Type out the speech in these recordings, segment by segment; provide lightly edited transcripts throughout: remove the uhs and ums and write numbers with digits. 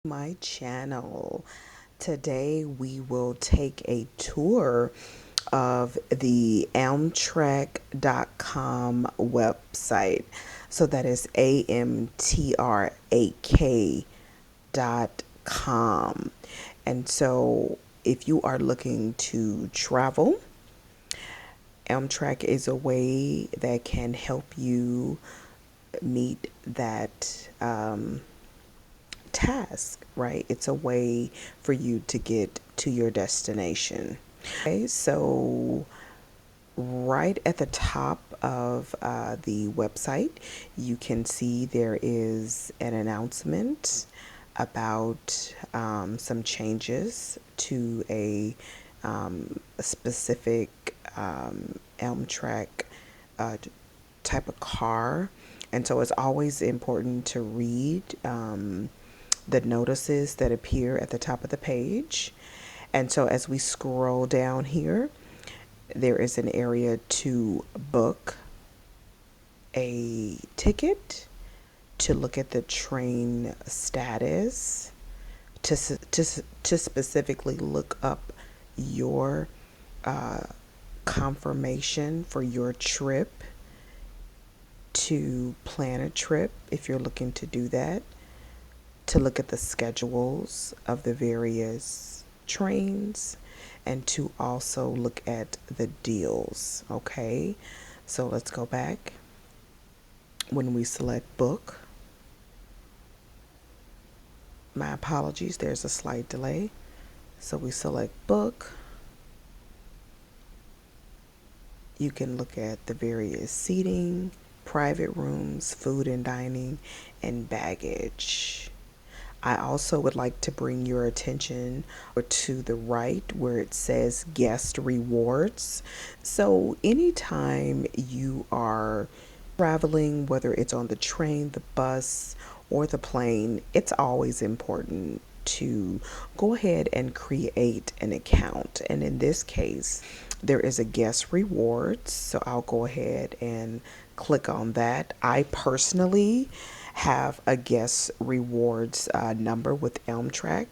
My channel. Today we will take a tour of the Amtrak.com website. So that is AMTRAK.com. And so if you are looking to travel, Amtrak is a way that can help you meet that task, right? It's a way for you to get to your destination. Okay, so right at the top of the website, you can see there is an announcement about some changes to a specific Amtrak uh, type of car. And so it's always important to read the notices that appear at the top of the page. And so as we scroll down here, there is an area to book a ticket, to look at the train status, to specifically look up your uh, confirmation for your trip, to plan a trip if you're looking to do that, to look at the schedules of the various trains, and to also look at the deals. Okay, so let's go back. When we select book, my apologies, there's a slight delay. So we select book. You can look at the various seating, private rooms, food and dining, and baggage. I also would like to bring your attention to the right where it says guest rewards. So, anytime you are traveling, whether it's on the train, the bus, or the plane, it's always important to go ahead and create an account. And in this case, there is a guest rewards. So I'll go ahead and click on that. I personally have a guest rewards number with Amtrak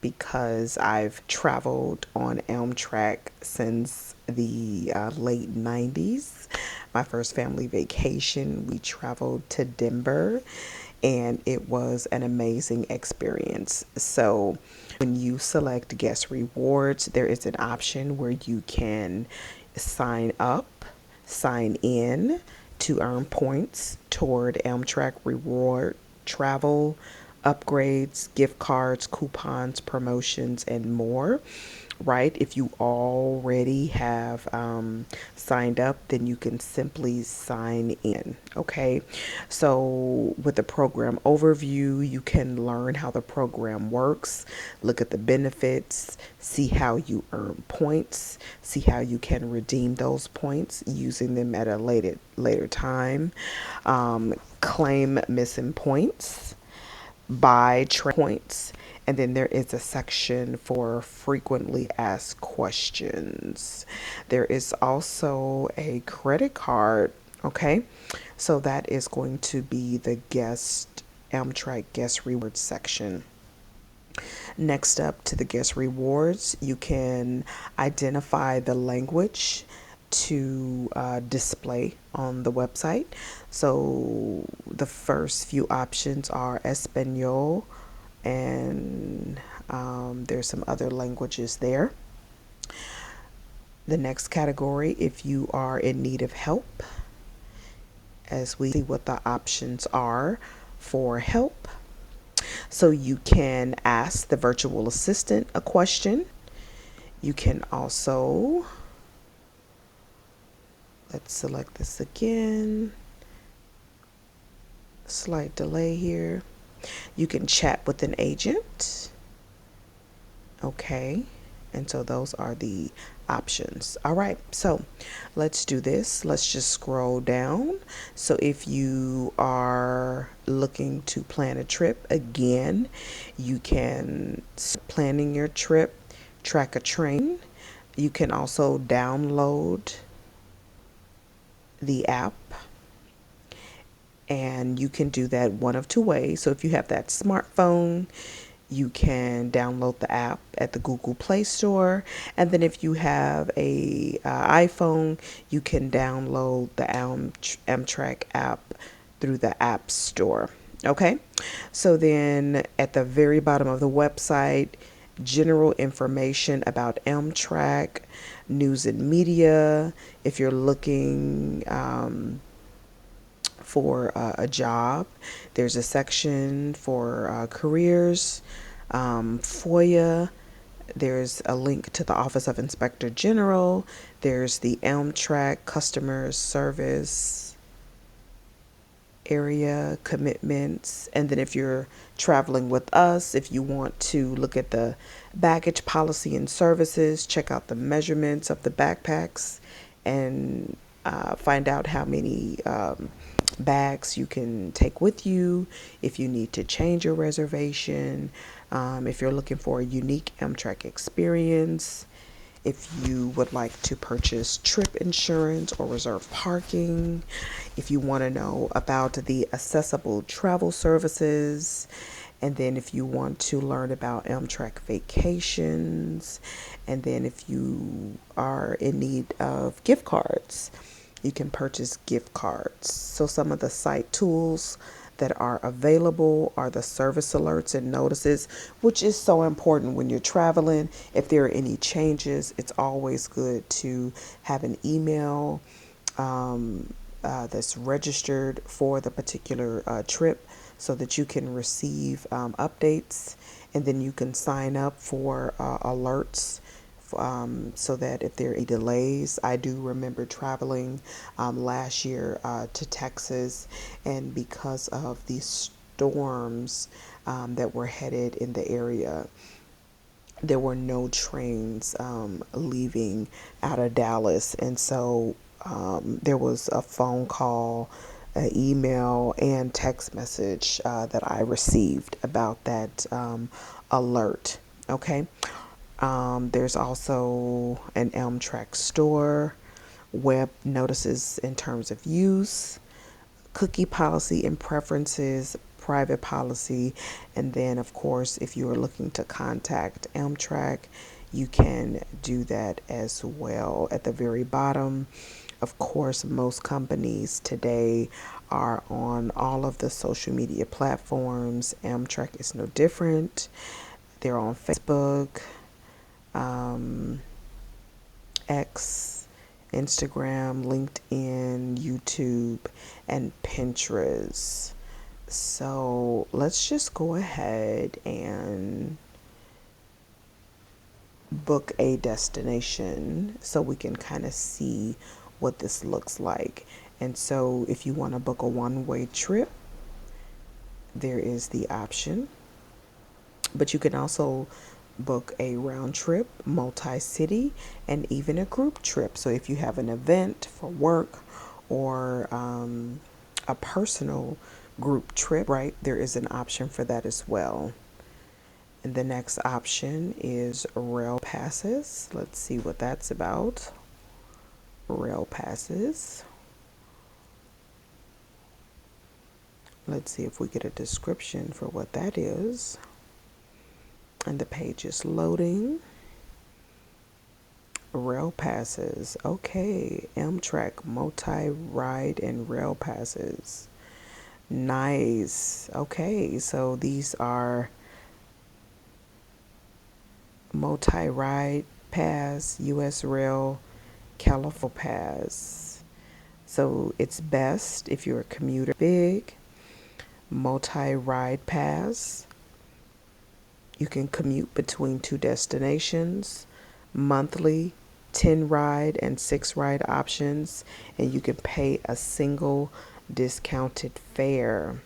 because I've traveled on Amtrak since the late 90s. My first family vacation, we traveled to Denver, and it was an amazing experience. So, when you select guest rewards, there is an option where you can sign up, sign in to earn points toward Amtrak reward travel upgrades, gift cards, coupons, promotions, and more. Right? If you already have signed up, then you can simply sign in. Okay. So, with the program overview, you can learn how the program works, look at the benefits, see how you earn points, see how you can redeem those points using them at a later time, claim missing points, buy points, and then there is a section for frequently asked questions. There is also a credit card. Okay, so that is going to be the guest Amtrak guest rewards section. Next up to the guest rewards, you can identify the language to display on the website. So the first few options are Espanol, and there's some other languages there. The next category, if you are in need of help, as we see what the options are for help. So you can ask the virtual assistant a question. You can also, let's select this again, slight delay here. You can chat with an agent. Okay. And so those are the options. All right. So let's do this. Let's just scroll down. So if you are looking to plan a trip, again, you can planning your trip, track a train. You can also download the app, and you can do that one of two ways. So if you have that smartphone, You can download the app at the Google Play Store, and then if you have a iPhone, you can download the Amtrak app through the App Store. Okay, so then at the very bottom of the website, general information about Amtrak, news and media. If you're looking for a job. There's a section for careers, FOIA. There's a link to the Office of Inspector General. There's the Amtrak customer service area commitments. And then if you're traveling with us, if you want to look at the baggage policy and services, check out the measurements of the backpacks and find out how many bags you can take with you, if you need to change your reservation, if you're looking for a unique Amtrak experience, if you would like to purchase trip insurance or reserve parking, if you want to know about the accessible travel services, and then if you want to learn about Amtrak vacations, and then if you are in need of gift cards, you can purchase gift cards. So some of the site tools that are available are the service alerts and notices, which is so important when you're traveling. If there are any changes, it's always good to have an email that's registered for the particular trip so that you can receive updates, and then you can sign up for alerts so that if there are any delays. I do remember traveling last year to Texas, and because of the storms that were headed in the area, there were no trains leaving out of Dallas. And so there was a phone call, an email, and text message that I received about that alert. Okay. There's also an Amtrak store, web notices in terms of use, cookie policy and preferences, private policy, and then, of course, if you are looking to contact Amtrak, you can do that as well. At the very bottom, of course, most companies today are on all of the social media platforms. Amtrak is no different. They're on Facebook, um, X, Instagram, LinkedIn, YouTube, and Pinterest. So let's just go ahead and book a destination so we can kind of see what this looks like. And so if you want to book a one-way trip, there is the option. But you can also book a round trip, multi-city, and even a group trip. So if you have an event for work or a personal group trip, right, there is an option for that as well. And the next option is rail passes. Let's see what that's about. Rail passes. Let's see if we get a description for what that is. And the page is loading. Rail passes. Okay, Amtrak multi-ride and rail passes. Nice. Okay, so these are multi-ride pass, US Rail, California pass. So it's best if you're a commuter. Big multi-ride pass. You can commute between two destinations, monthly, 10 ride and 6 ride options, and you can pay a single discounted fare.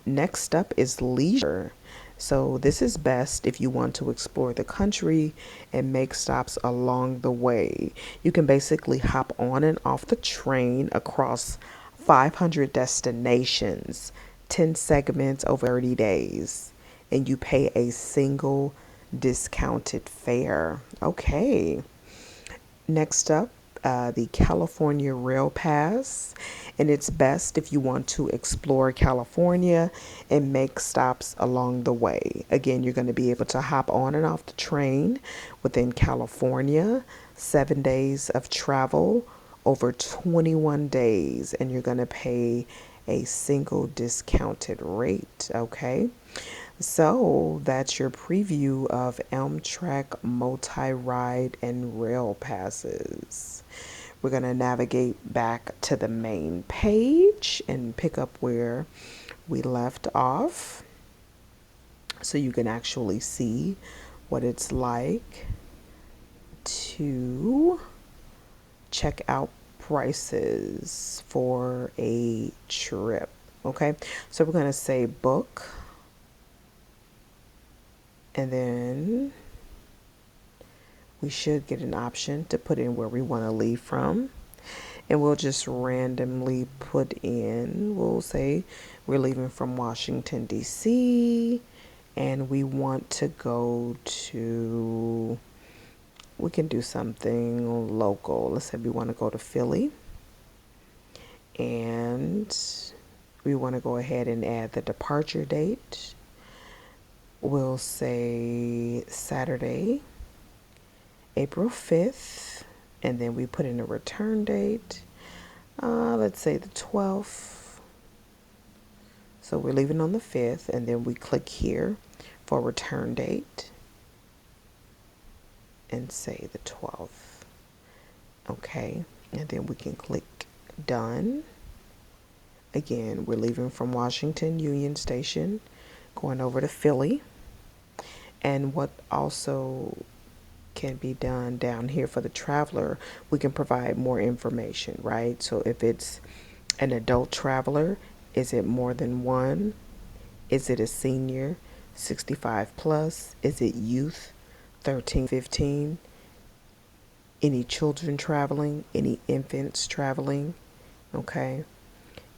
Next up is leisure. So this is best if you want to explore the country and make stops along the way. You can basically hop on and off the train across 500 destinations, 10 segments over 30 days, and you pay a single discounted fare. Okay. Next up, the California Rail Pass, and it's best if you want to explore California and make stops along the way. Again, you're going to be able to hop on and off the train within California, 7 days of travel over 21 days, and you're going to pay a single discounted rate. Okay. So that's your preview of Amtrak multi-ride and rail passes. We're going to navigate back to the main page and pick up where we left off so you can actually see what it's like to check out prices for a trip. Okay, so we're going to say book, and then we should get an option to put in where we want to leave from. And we'll just randomly put in, we'll say we're leaving from Washington, D.C., and we want to go to, we can do something local. Let's say we want to go to Philly, and we want to go ahead and add the departure date. We'll say Saturday, April 5th, and then we put in a return date. Let's say the 12th. So we're leaving on the 5th, and then we click here for return date and say the 12th. Okay, and then we can click done. Again, we're leaving from Washington Union Station, going over to Philly. And what also can be done down here for the traveler, we can provide more information, right? So if it's an adult traveler, is it more than one? Is it a senior, 65 plus? Is it youth, 13, 15? Any children traveling? Any infants traveling? Okay.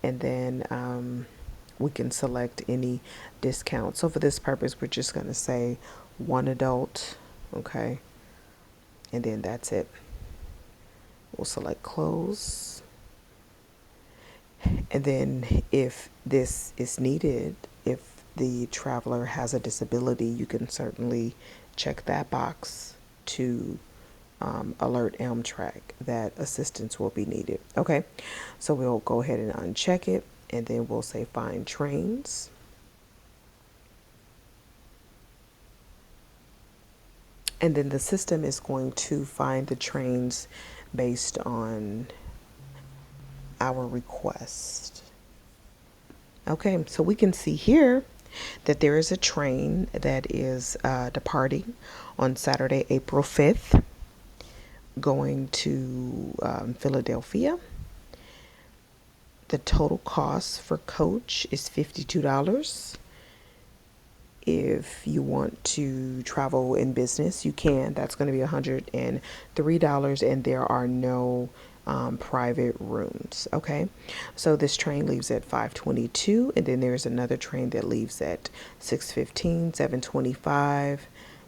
And then we can select any discount. So for this purpose, we're just going to say one adult. Okay. And then that's it. We'll select close. And then if this is needed, if the traveler has a disability, you can certainly check that box to alert Amtrak that assistance will be needed. Okay, so we'll go ahead and uncheck it, and then we'll say find trains. And then the system is going to find the trains based on our request. Okay, so we can see here that there is a train that is departing on Saturday, April 5th, going to Philadelphia. The total cost for coach is $52. If you want to travel in business, you can. That's going to be $103, and there are no private rooms. Okay, so this train leaves at 5:22, and then there's another train that leaves at 6:15, 7:25,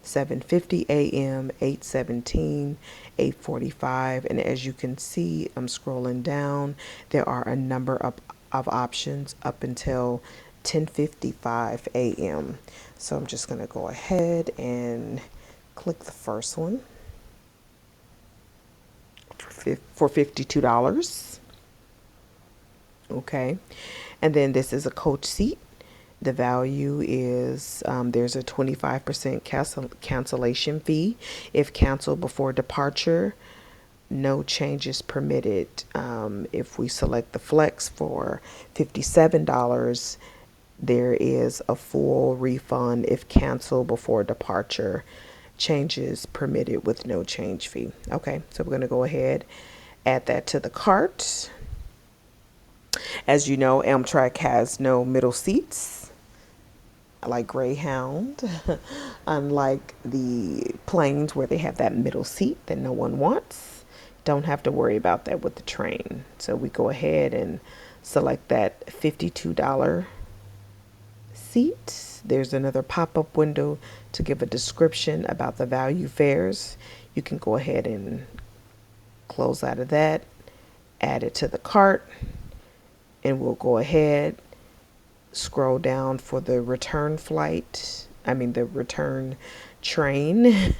7:50 a.m., 8:17, 8:45, and as you can see, I'm scrolling down, there are a number of options up until 10:55 a.m. So I'm just going to go ahead and click the first one for $52. Okay, and then this is a coach seat. The value is there's a 25% cancellation fee if canceled before departure. No changes permitted. If we select the flex for $57, there is a full refund if canceled before departure. Changes permitted with no change fee. Okay, so we're going to go ahead, add that to the cart. As you know, Amtrak has no middle seats like Greyhound, unlike the planes where they have that middle seat that no one wants. Don't have to worry about that with the train. So we go ahead and select that $52 seat. There's another pop-up window to give a description about the value fares. You can go ahead and close out of that, add it to the cart, and we'll go ahead, scroll down for the return flight. I mean, the return train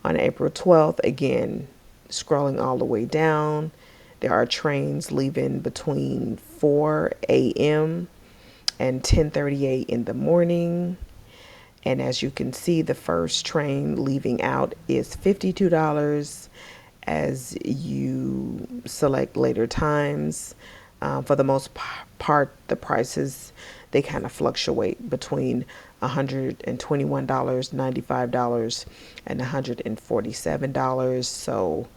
on April 12th. Again, scrolling all the way down. There are trains leaving between 4 a.m. and 10:38 in the morning. And as you can see, the first train leaving out is $52 as you select later times. For the most part, the prices, they kind of fluctuate between $121, $95, and $147. So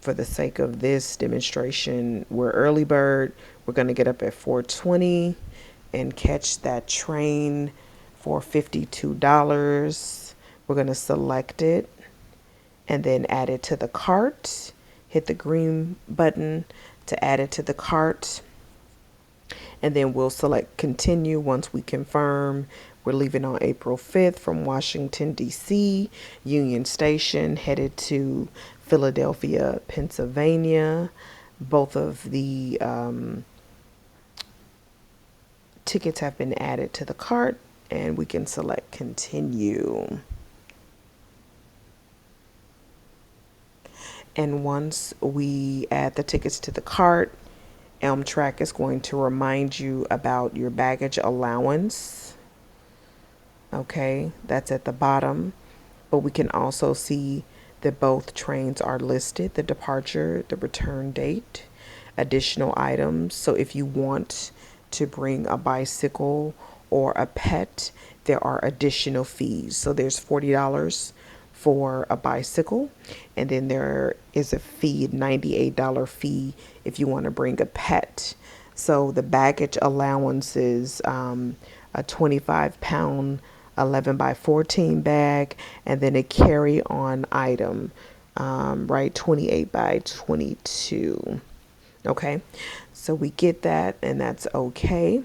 for the sake of this demonstration, we're early bird. We're going to get up at 4:20 and catch that train for $52. We're going to select it and then add it to the cart. Hit the green button to add it to the cart. And then we'll select continue once we confirm. We're leaving on April 5th from Washington, D.C., Union Station, headed to Philadelphia, Pennsylvania. Both of the tickets have been added to the cart, and we can select continue. And once we add the tickets to the cart, Amtrak is going to remind you about your baggage allowance. Okay, that's at the bottom. But we can also see that both trains are listed, the departure, the return date, additional items. So if you want to bring a bicycle or a pet, there are additional fees. So there's $40 for a bicycle, and then there is a fee, $98 fee if you want to bring a pet. So the baggage allowance is a 25-pound 11 by 14 bag, and then a carry-on item, right, 28 by 22. Okay, so we get that, and that's okay.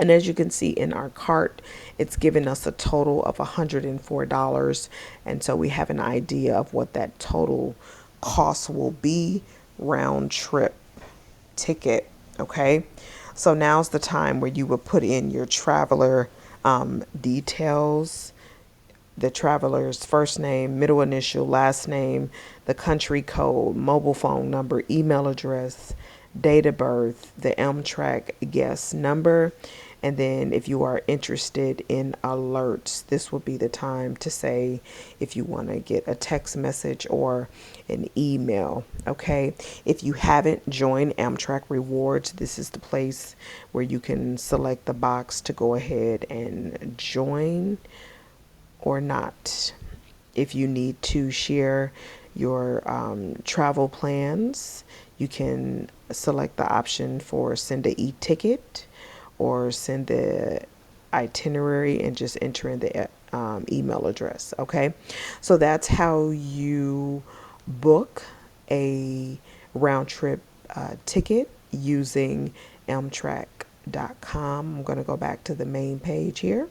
And as you can see in our cart, it's giving us a total of $104. And so we have an idea of what that total cost will be, round trip ticket. Okay. So now's the time where you will put in your traveler details, the traveler's first name, middle initial, last name, the country code, mobile phone number, email address, date of birth, the Amtrak guest number. And then if you are interested in alerts, this will be the time to say if you want to get a text message or an email. Okay. If you haven't joined Amtrak Rewards, this is the place where you can select the box to go ahead and join or not. If you need to share your travel plans, you can select the option for send a e-ticket or send the itinerary and just enter in the email address. Okay, so that's how you book a round trip ticket using Amtrak.com. I'm going to go back to the main page here.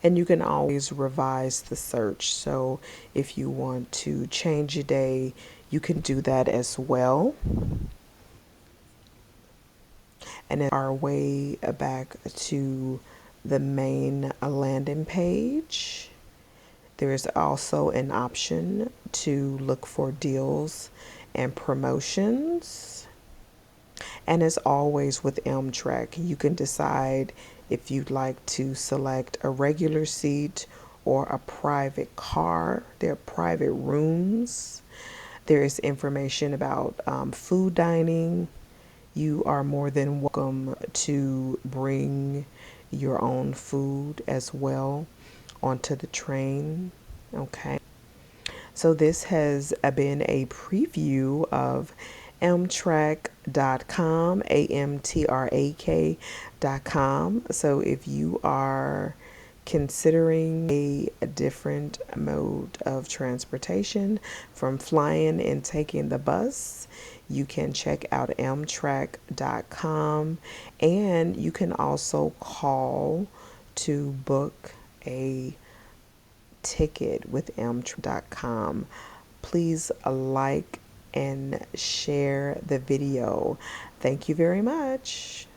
And you can always revise the search. So if you want to change a day, you can do that as well. And then our way back to the main landing page, there is also an option to look for deals and promotions. And as always with Amtrak, you can decide if you'd like to select a regular seat or a private car. There are private rooms. There is information about food dining. You are more than welcome to bring your own food as well onto the train. Okay. So this has been a preview of Amtrak.com, Amtrak.com. So if you are considering a different mode of transportation from flying and taking the bus, you can check out Amtrak.com, and you can also call to book a ticket with Amtrak.com. please like and share the video. Thank you very much.